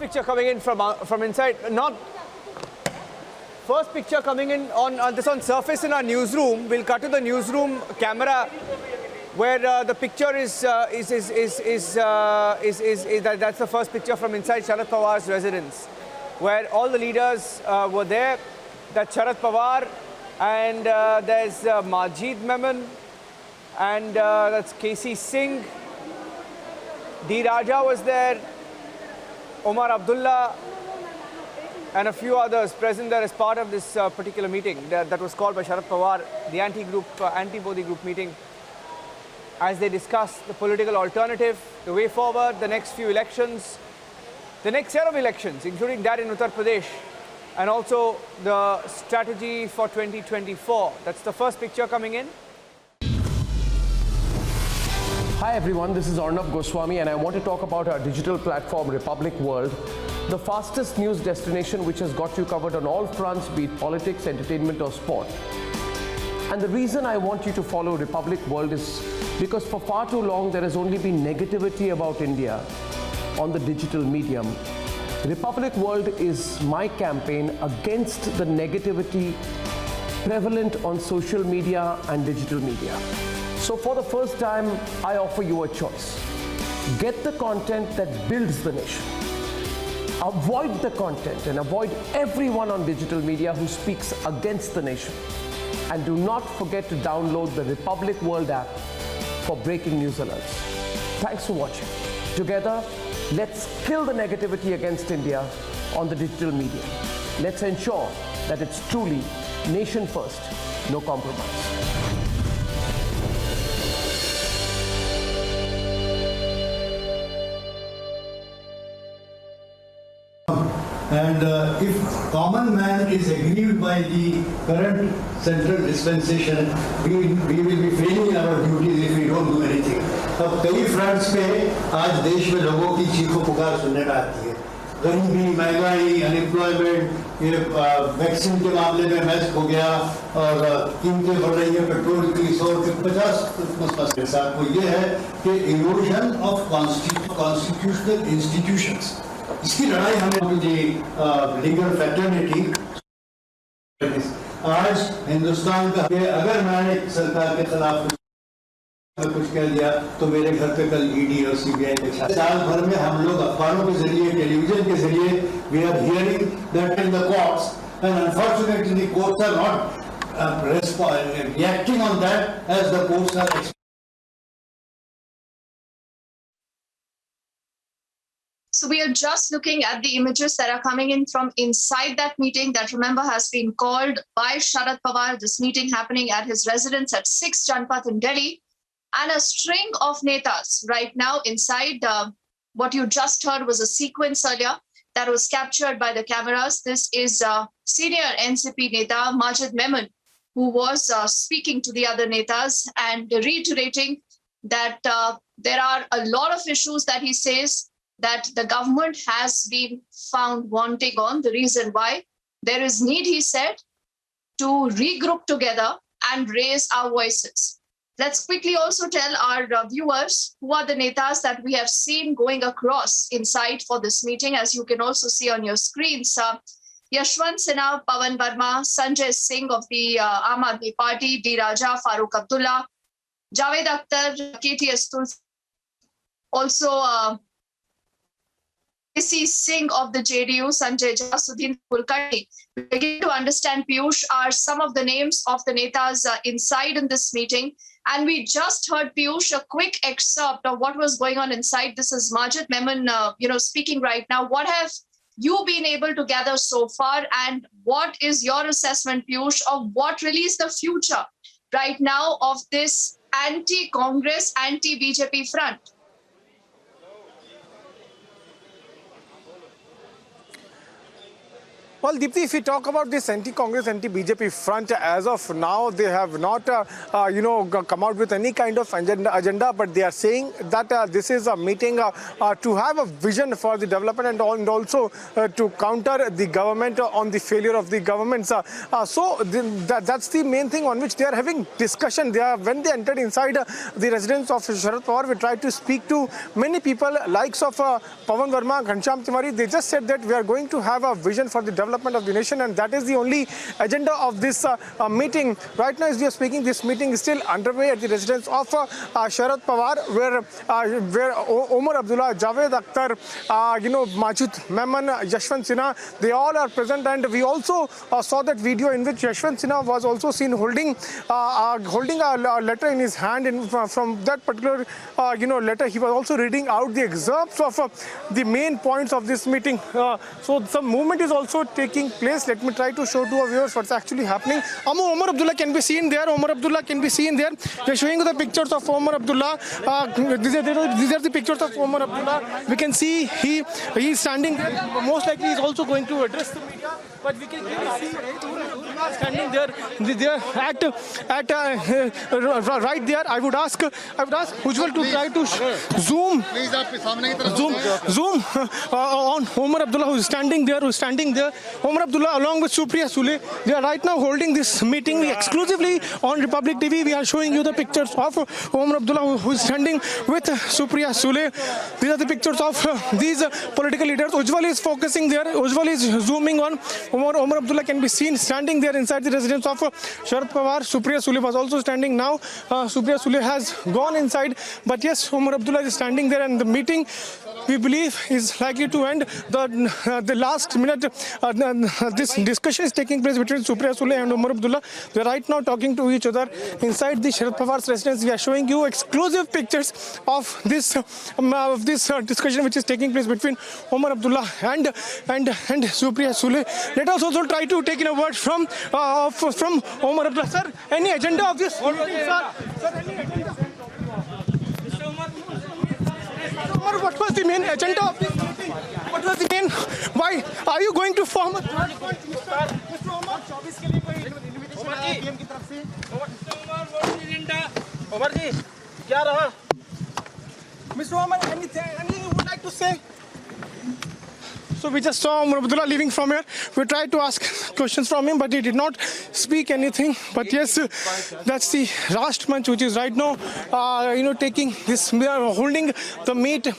picture coming in from inside. Not first picture coming in on surface in our newsroom. We'll cut to the newsroom camera where the picture is that's the first picture from inside Sharad Pawar's residence, where all the leaders were there. That's Sharad Pawar, and there's Majid Memon, and that's KC Singh. D. Raja was there, Omar Abdullah, and a few others present there as part of this particular meeting that was called by Sharad Pawar, the anti-Modi group meeting, as they discuss the political alternative, the way forward, the next few elections, the next set of elections, including that in Uttar Pradesh, and also the strategy for 2024. That's the first picture coming in. Hi everyone, this is Arnab Goswami and I want to talk about our digital platform Republic World, the fastest news destination which has got you covered on all fronts, be it politics, entertainment or sport. And the reason I want you to follow Republic World is because for far too long there has only been negativity about India on the digital medium. Republic World is my campaign against the negativity prevalent on social media and digital media. So for the first time, I offer you a choice. Get the content that builds the nation. Avoid the content and avoid everyone on digital media who speaks against the nation. And do not forget to download the Republic World app for breaking news alerts. Thanks for watching. Together, let's kill the negativity against India on the digital media. Let's ensure that it's truly nation first, no compromise. And if common man is aggrieved by the current central dispensation, we will be failing our duties if we don't do anything. अब कई fronts पे आज देश में लोगों की चीखों पुकार सुनने में आती है. गरीबी, महंगाई, अनएम्प्लॉयमेंट, ये वैक्सीन के मामले में मैच हो गया और कीमतें बढ़ रही है पेट्रोल की 100 के 50 के साथ. वो ये है कि इरोजन ऑफ कॉन्स्टिट्यूशनल इंस्टीट्यूशंस, इसकी लड़ाई हमें लीगल फैटर्निटी. आज हिंदुस्तान का अगर मैंने सरकार के खिलाफ कुछ कह दिया तो मेरे घर पे कल ईडी और सीबीआई के छापे. साल भर में हम लोग अखबारों के जरिए, टेलीविजन के जरिए we are hearing that in the courts and unfortunately the courts are not reacting on that as the courts are. So we are just looking at the images that are coming in from inside that meeting that, remember, has been called by Sharad Pawar. This meeting happening at his residence at 6 Janpath in Delhi. And a string of netas right now inside. What you just heard was a sequence earlier that was captured by the cameras. This is senior NCP neta Majid Memon, who was speaking to the other netas and reiterating that there are a lot of issues that he says that the government has been found wanting on. The reason why there is need, he said, to regroup together and raise our voices. Let's quickly also tell our viewers who are the netas that we have seen going across inside for this meeting. As you can also see on your screens, Yashwant Sinha, Pawan Verma, Sanjay Singh of the Aam Aadmi Party, D. Raja, Farooq Abdullah, Javed Akhtar, KTS Tulsi, also KC Singh of the JDU, Sanjay Jha, Sudhin Kulkarni. We begin to understand, Piyush, are some of the names of the netas inside in this meeting. And we just heard, Piyush, a quick excerpt of what was going on inside. This is Majid Memon, speaking right now. What have you been able to gather so far? And what is your assessment, Piyush, of what really is the future right now of this anti-Congress, anti-BJP front? Well, Deepthi, if we talk about this anti-Congress, anti-BJP front, as of now, they have not, come out with any kind of agenda, but they are saying that this is a meeting to have a vision for the development and also to counter the government on the failure of the governments. That's the main thing on which they are having discussion. When they entered inside the residence of Sharad Pawar, we tried to speak to many people, likes of Pawan Verma, Ghanshyam Tiwari. They just said that we are going to have a vision for the development of the nation, and that is the only agenda of this meeting. Right now, as we are speaking, this meeting is still underway at the residence of Sharad Pawar, where Omar Abdullah, Javed Akhtar, Majid Memon, Yashwant Sinha, they all are present. And we also saw that video in which Yashwant Sinha was also seen holding a letter in his hand. From that particular letter, he was also reading out the excerpts of the main points of this meeting. So some movement is also taking place. Let me try to show to our viewers what's actually happening. Omar Abdullah can be seen there. Omar Abdullah can be seen there. They're showing you the pictures of Omar Abdullah. These are the pictures of Omar Abdullah. We can see he's standing there. Most likely he's also going to address the media. But we can clearly see Omar Abdullah standing there. Right there. I would ask Ujjwal to try to zoom on Omar Abdullah, who's standing there. Omar Abdullah along with Supriya Sule, they are right now holding this meeting exclusively on Republic TV. We are showing you the pictures of Omar Abdullah, who is standing with Supriya Sule. These are the pictures of these political leaders. Ujjwal is focusing there. Ujjwal is zooming on. Omar Abdullah can be seen standing there inside the residence of Sharad Pawar. Supriya Sule was also standing now. Supriya Sule has gone inside. But yes, Omar Abdullah is standing there, and the meeting, we believe, is likely to end. The last minute, this discussion is taking place between Supriya Sule and Omar Abdullah. They are right now talking to each other inside the Sharad Pawar's residence. We are showing you exclusive pictures of this discussion which is taking place between Omar Abdullah and Supriya Sule. Let us also try to take in a word from Omar Abdullah. Sir, any agenda of this meeting, sir? Sir, any agenda? Omar, what was the main agenda of this meeting? What was the main? Why are you going to form a third point, Mr. Omar? 24 के लिए कोई invitation आया PM की तरफ से? Omar जी, क्या रहा? Mr. Omar, anything you would like to say? So we just saw Omar Abdullah leaving from here. We tried to ask questions from him, but he did not speak anything. But yes, that's the last month, which is right now, taking this, holding the meet.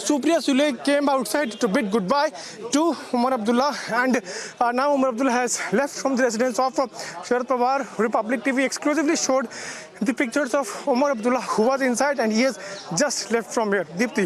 Supriya Sule came outside to bid goodbye to Omar Abdullah, and now Omar Abdullah has left from the residence of Sharad Pawar. Republic TV exclusively showed the pictures of Omar Abdullah, who was inside, and he has just left from here. Deepthi.